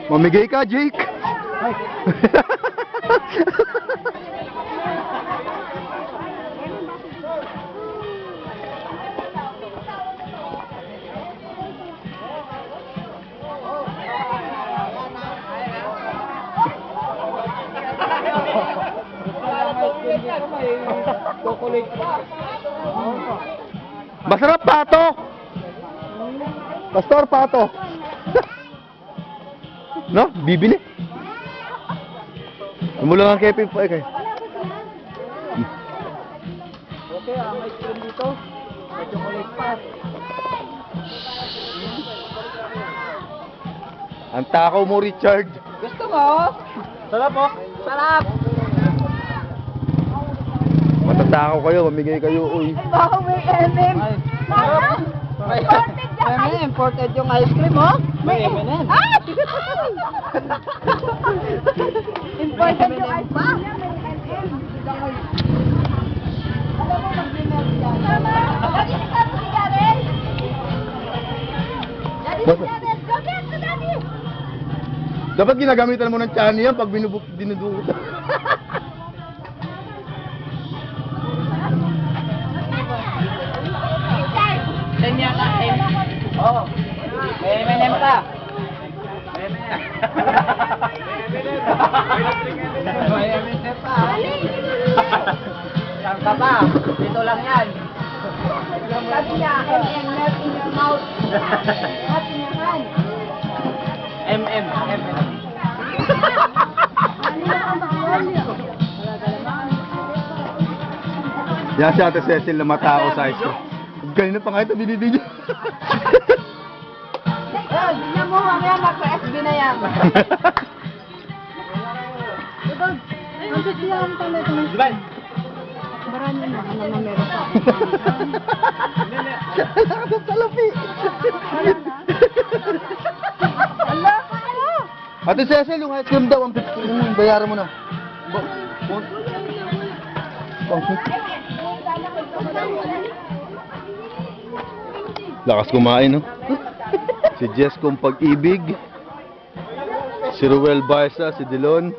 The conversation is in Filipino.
Mamigay ka, Jake. Masarap pato. Pastor pato. No? Bibili. Umulang ang kepi po kay. Okay, ang ice cream dito. May chocolate pa. Ang takaw mo, Richard. Gusto mo? Sarap po. Sarap. Matatakaw kayo, mamigay kayo, uy. Baka may MM. Parang, Imported yung ice cream, oh. May M&M. ah! Important yung ice cream niya, may MM. Alam mo, mag-dinner yan. Tama! Daddy, sikat mo si Darren! Daddy, si Darren! Go get to Daddy! Dapat ginagamitan mo ng tiyan yan pag dinudukot. Kanya ka, Oo. May M&M pa. May M&M pa. Saan ka pa? Dito lang yan. Sabi niya, MM, not in your mouth. Not in your hand. M&M. Yan si Ate Cecil na matao sa ice cream. Ganyan pa nga ito, binibigyan. Tignan mo, mamaya magpa-SB na yan. Ang sisiyahan pala ito. Diban? Marami na, ano na meron pa. Kailangan ng salapi. Ala, ano? Ate Cecil, yung ice cream daw, ang bayaran mo na. Lakas kumain, no? Si Jess kong pag-ibig, si Ruel Baeza, si Dilon.